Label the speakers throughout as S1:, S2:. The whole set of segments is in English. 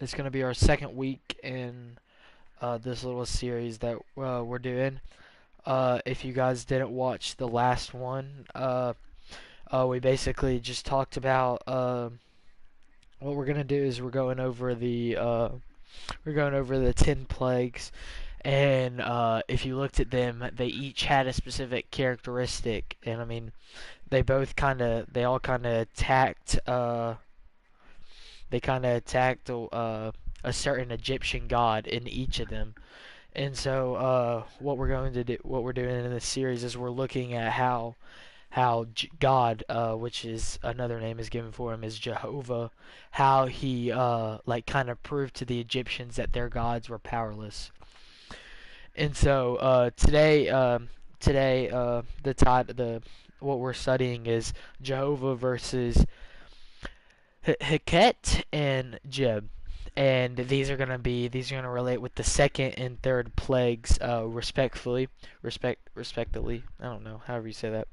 S1: It's gonna be our second week in this little series that we're doing. If you guys didn't watch the last one, we basically just talked about what we're gonna do is we're going over the 10 plagues, and if you looked at them, they each had a specific characteristic, and I mean they all kind of attacked a certain Egyptian god in each of them. And so, what we're doing in this series is we're looking at how God, which is another name is given for him, is Jehovah, how he like kind of proved to the Egyptians that their gods were powerless. And so today the what we're studying is Jehovah versus Heket and Jeb, and these are gonna relate with the second and third plagues, respectively. I don't know, however you say that.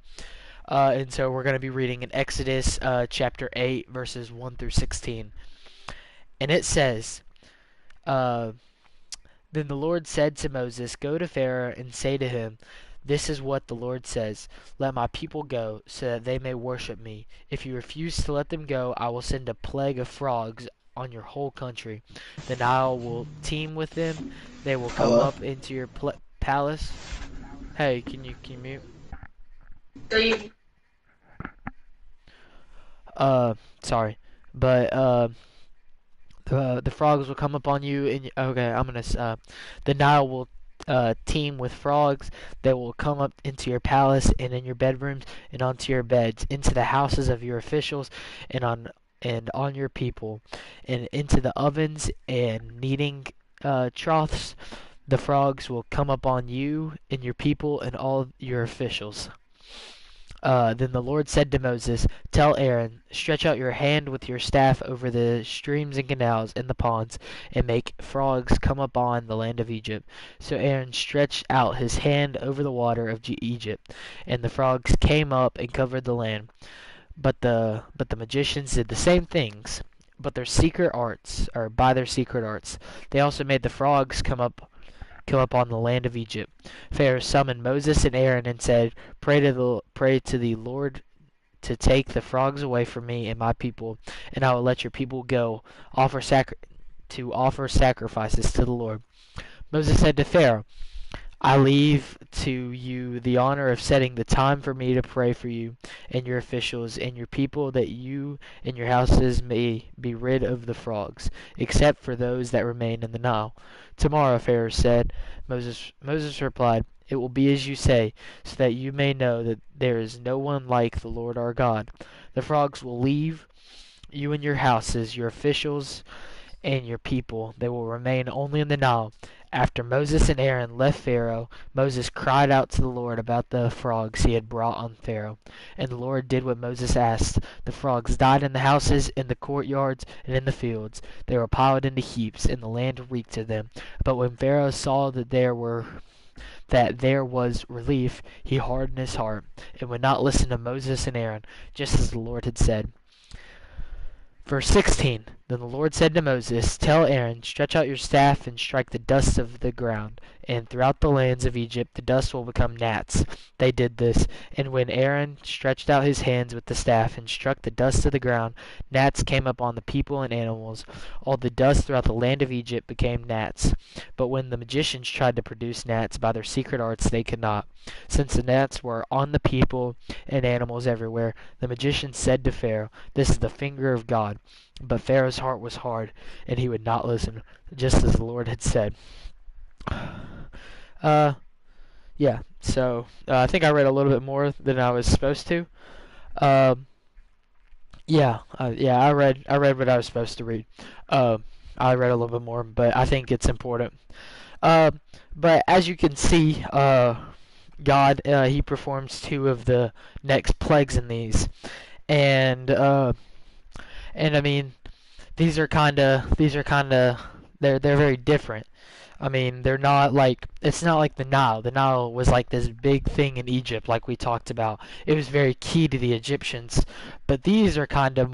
S1: And so we're gonna be reading in Exodus chapter 8 verses 1 through 16, and it says, uh, "Then the Lord said to Moses, Go to Pharaoh and say to him, This is what the Lord says: Let my people go, so that they may worship me. If you refuse to let them go, I will send a plague of frogs on your whole country. The Nile will teem with them. They will come
S2: Hello?
S1: up into your palace." Hey, can you mute?
S2: So you,
S1: Sorry, but the frogs will come upon you, and okay, the Nile will teem with frogs. They will come up into your palace and in your bedrooms and onto your beds, into the houses of your officials and on your people, and into the ovens and kneading troughs. The frogs will come upon you and your people and all your officials. Then the Lord said to Moses, Tell Aaron, Stretch out your hand with your staff over the streams and canals and the ponds, and make frogs come upon the land of Egypt. So Aaron stretched out his hand over the water of Egypt, and the frogs came up and covered the land. But the magicians did the same things, but their secret arts, or by their secret arts. They also made the frogs come up on the land of Egypt. Pharaoh summoned Moses and Aaron and said, Pray to the Lord to take the frogs away from me and my people, and I will let your people go offer offer sacrifices to the Lord." Moses said to Pharaoh, "I leave to you the honor of setting the time for me to pray for you and your officials and your people, that you and your houses may be rid of the frogs, except for those that remain in the Nile." "Tomorrow," Pharaoh said. Moses replied, "It will be as you say, so that you may know that there is no one like the Lord our God. The frogs will leave you and your houses, your officials, and your people. They will remain only in the Nile." After Moses and Aaron left Pharaoh, Moses cried out to the Lord about the frogs he had brought on Pharaoh. And the Lord did what Moses asked. The frogs died in the houses, in the courtyards, and in the fields. They were piled into heaps, and the land reeked of them. But when Pharaoh saw that there was relief, he hardened his heart, and would not listen to Moses and Aaron, just as the Lord had said. Verse 16. Then the Lord said to Moses, Tell Aaron, Stretch out your staff and strike the dust of the ground, and throughout the lands of Egypt the dust will become gnats. They did this, and when Aaron stretched out his hands with the staff and struck the dust of the ground, gnats came upon the people and animals. All the dust throughout the land of Egypt became gnats. But when the magicians tried to produce gnats by their secret arts, they could not. Since the gnats were on the people and animals everywhere, the magicians said to Pharaoh, This is the finger of God. But Pharaoh's heart was hard, and he would not listen, just as the Lord had said. Uh, yeah. So I think I read a little bit more than I was supposed to. Um, yeah. I read what I was supposed to read. I read a little bit more, but I think it's important. Uh, but as you can see, God he performs two of the next plagues in these, and I mean these are kind of they're very different. I mean, they're not like it's not like the Nile. The Nile was like this big thing in Egypt, like we talked about. It was very key to the Egyptians, but these are kind of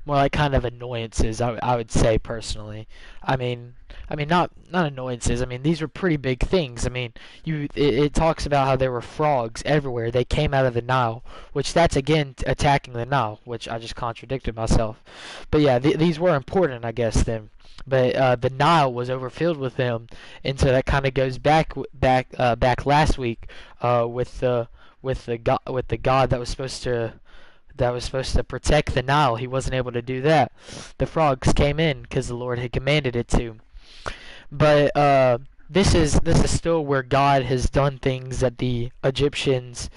S1: more like kind of annoyances. I would say personally. I mean, not annoyances. I mean, these were pretty big things. I mean, it talks about how there were frogs everywhere. They came out of the Nile, which that's again attacking the Nile, which I just contradicted myself. But yeah, these were important, I guess then. But the Nile was overfilled with them, and so that kind of goes back last week with the God that was supposed to protect the Nile. He wasn't able to do that. The frogs came in because the Lord had commanded it to. But this is still where God has done things that the Egyptians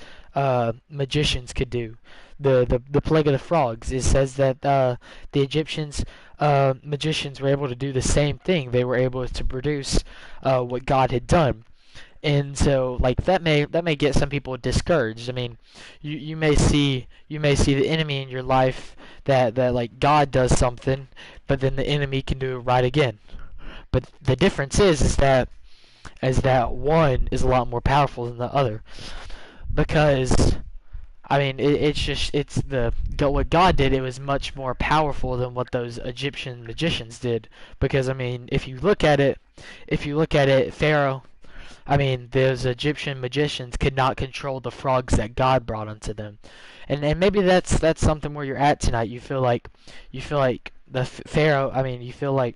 S1: magicians could do. The plague of the frogs. It says that the Egyptians magicians were able to do the same thing. They were able to produce what God had done. And so like that may get some people discouraged. I mean, you may see the enemy in your life that like God does something, but then the enemy can do it right again. But the difference is that one is a lot more powerful than the other, because I mean what God did. It was much more powerful than what those Egyptian magicians did. Because I mean, if you look at it, Pharaoh, I mean, those Egyptian magicians could not control the frogs that God brought unto them, and maybe that's something where you're at tonight. You feel like the Pharaoh. I mean, you feel like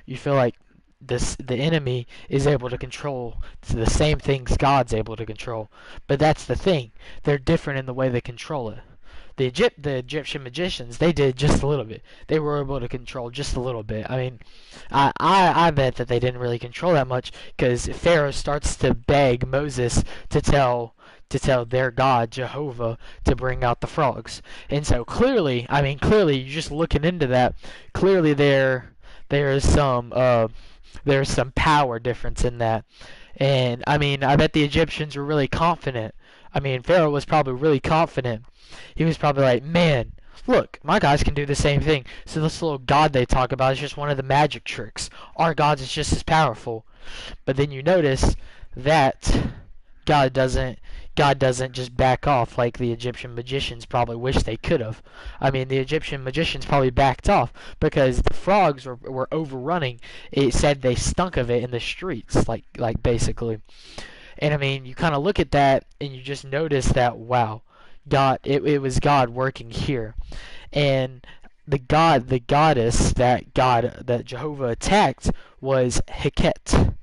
S1: the enemy is able to control the same things God's able to control. But that's the thing; they're different in the way they control it. The Egyptian magicians, they did just a little bit. They were able to control just a little bit. I mean, I bet that they didn't really control that much, because Pharaoh starts to beg Moses to tell their God Jehovah to bring out the frogs. And so clearly, you're just looking into that. Clearly, there is some power difference in that. And I mean, I bet the Egyptians were really confident. I mean, Pharaoh was probably really confident. He was probably like, man, look, my guys can do the same thing. So this little god they talk about is just one of the magic tricks. Our God is just as powerful. But then you notice that God doesn't God doesn't just back off like the Egyptian magicians probably wish they could have. I mean, the Egyptian magicians probably backed off because the frogs were overrunning. It said they stunk of it in the streets, like basically. And I mean, you kind of look at that and you just notice that, wow, it was God working here. And the goddess that Jehovah attacked was Heket,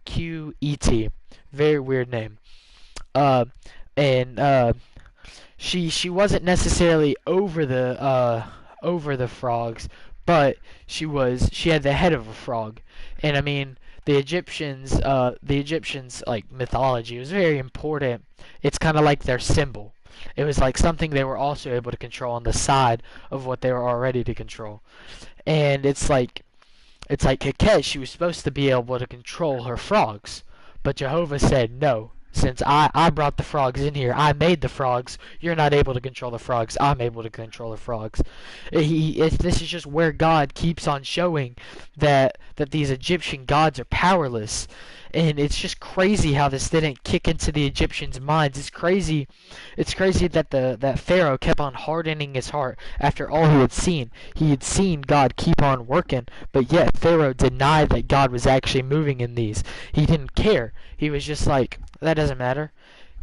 S1: Hequet. Very weird name. Uh, and she wasn't necessarily over the frogs, but she had the head of a frog. And I mean, the Egyptians like mythology was very important. It's kind of like their symbol. It was like something they were also able to control on the side of what they were already to control. And it's like Heket, she was supposed to be able to control her frogs, but Jehovah said, no, since I brought the frogs in here, I made the frogs, you're not able to control the frogs, I'm able to control the frogs. This is just where God keeps on showing that these Egyptian gods are powerless. And it's just crazy how this didn't kick into the Egyptians' minds. It's crazy that Pharaoh kept on hardening his heart after all he had seen. He had seen God keep on working, but yet Pharaoh denied that God was actually moving in these. He didn't care. He was just like, that doesn't matter.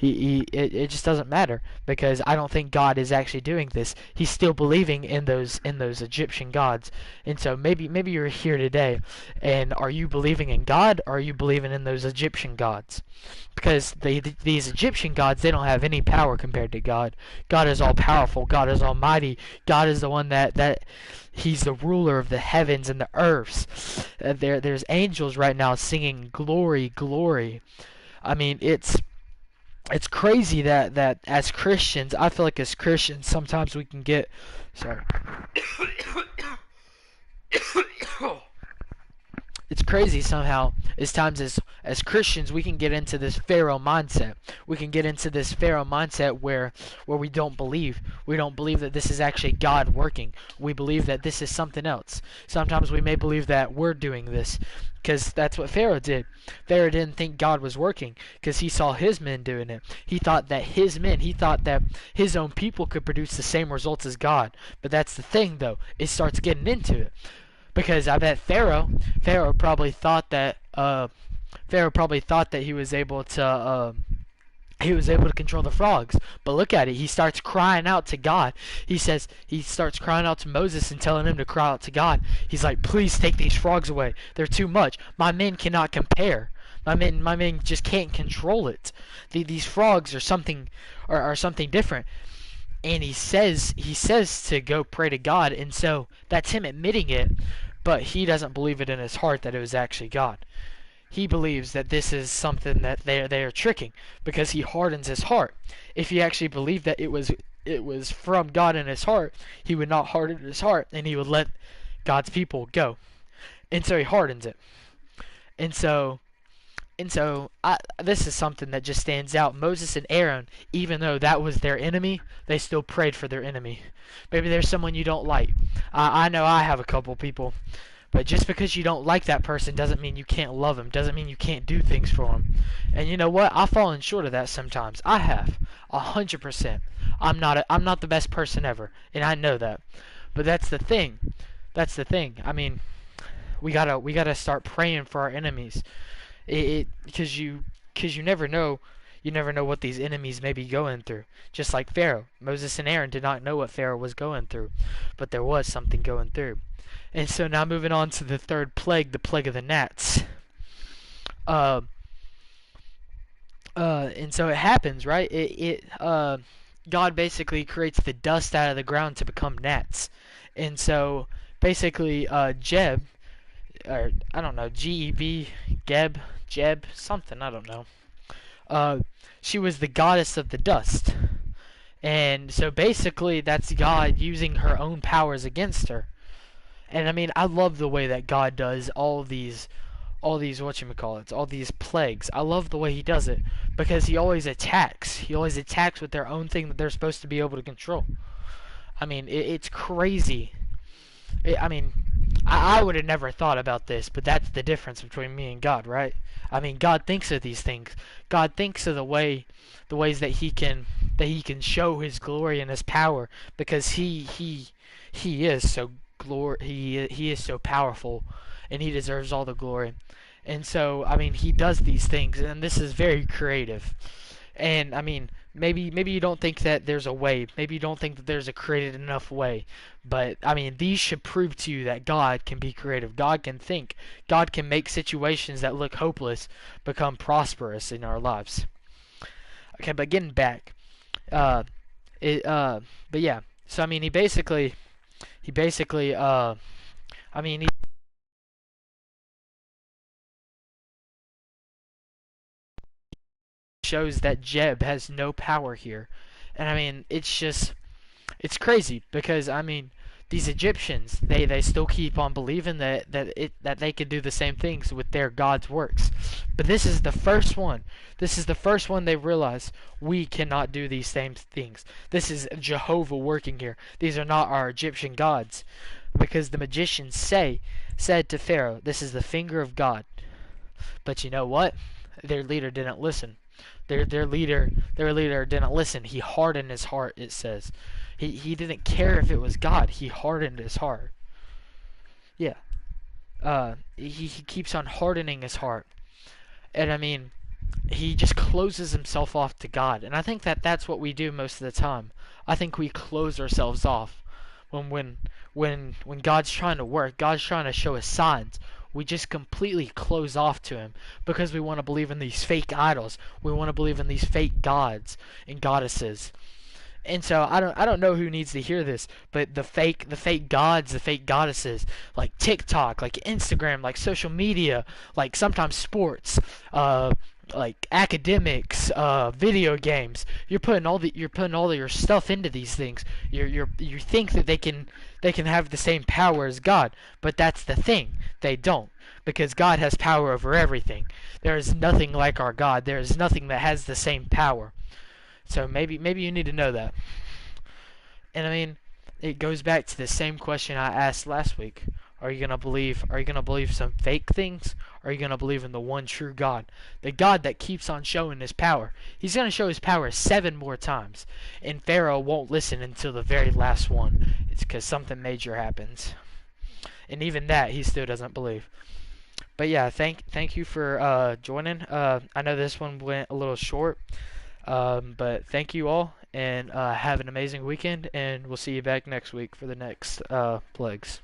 S1: It just doesn't matter because I don't think God is actually doing this. He's still believing in those Egyptian gods. And so maybe you're here today, and are you believing in God, or are you believing in those Egyptian gods? Because these Egyptian gods, they don't have any power compared to God. God is all powerful. God is almighty. God is the one that He's the ruler of the heavens and the earths. There's angels right now singing glory, glory. I mean, it's crazy that as Christians, I feel like as Christians, sometimes we can get, sorry. It's crazy somehow as as Christians, we can get into this Pharaoh mindset. We can get into this Pharaoh mindset where we don't believe. We don't believe that this is actually God working. We believe that this is something else. Sometimes we may believe that we're doing this because that's what Pharaoh did. Pharaoh didn't think God was working because he saw his men doing it. He thought that his own people could produce the same results as God. But that's the thing, though. It starts getting into it. Because I bet Pharaoh probably thought that he was able to control the frogs. But look at it. He starts crying out to God. He starts crying out to Moses and telling him to cry out to God. He's like, please take these frogs away. They're too much. My men cannot compare. My men just can't control it. These frogs are something different. And he says to go pray to God, and so that's him admitting it, but he doesn't believe it in his heart that it was actually God. He believes that this is something that they are tricking because he hardens his heart. If he actually believed that it was from God in his heart, he would not harden his heart and he would let God's people go. And so he hardens it. And so this is something that just stands out. Moses and Aaron, even though that was their enemy, they still prayed for their enemy. Maybe there's someone you don't like. I know I have a couple people. But just because you don't like that person doesn't mean you can't love them. Doesn't mean you can't do things for them. And you know what? I've fallen short of that sometimes. I have. 100%. I'm not the best person ever. And I know that. But that's the thing. I mean, we gotta start praying for our enemies. Because you never know. You never know what these enemies may be going through. Just like Pharaoh. Moses and Aaron did not know what Pharaoh was going through. But there was something going through. And so now moving on to the third plague, the plague of the gnats. And so it happens, right? God basically creates the dust out of the ground to become gnats. And so basically Jeb, or I don't know, G-E-B, Jeb, something, I don't know. She was the goddess of the dust. And so basically that's God using her own powers against her. And I mean, I love the way that God does all these whatchamacallits, all these plagues. I love the way he does it because he always attacks. He always attacks with their own thing that they're supposed to be able to control. I mean, it's crazy. I would have never thought about this, but that's the difference between me and God, right? I mean, God thinks of these things. God thinks of the ways that he can show his glory and his power because he is so he is so powerful and he deserves all the glory. And so I mean, he does these things, and this is very creative. And I mean, maybe you don't think that there's a way, maybe you don't think that there's a creative enough way, but I mean, these should prove to you that God can be creative. God can think. God can make situations that look hopeless become prosperous in our lives. Okay, but getting back, but yeah, so I mean, he basically I mean, he shows that Jeb has no power here. And I mean, it's crazy because I mean, these Egyptians, they still keep on believing that they can do the same things with their God's works. But this is the first one. This is the first one they realize we cannot do these same things. This is Jehovah working here. These are not our Egyptian gods. Because the magicians said to Pharaoh, this is the finger of God. But you know what? Their leader didn't listen. Their leader didn't listen. He hardened his heart, it says. He didn't care if it was God. He hardened his heart. Yeah. He keeps on hardening his heart. And I mean, he just closes himself off to God. And I think that that's what we do most of the time. I think we close ourselves off when God's trying to work, God's trying to show us signs. We just completely close off to him because we want to believe in these fake idols. We want to believe in these fake gods and goddesses. And so I don't know who needs to hear this, but the fake gods, the fake goddesses, like TikTok, like Instagram, like social media, like sometimes sports, like academics, video games. You're putting all your stuff into these things. You think that they can have the same power as God, but that's the thing. They don't, because God has power over everything. There is nothing like our God. There is nothing that has the same power. So maybe you need to know that. And I mean, it goes back to the same question I asked last week. Are you gonna believe? Are you gonna believe some fake things? Or are you gonna believe in the one true God, the God that keeps on showing His power? He's gonna show His power 7 more times, and Pharaoh won't listen until the very last one. It's because something major happens, and even that he still doesn't believe. But yeah, thank you for joining. I know this one went a little short, but thank you all, and have an amazing weekend, and we'll see you back next week for the next plagues.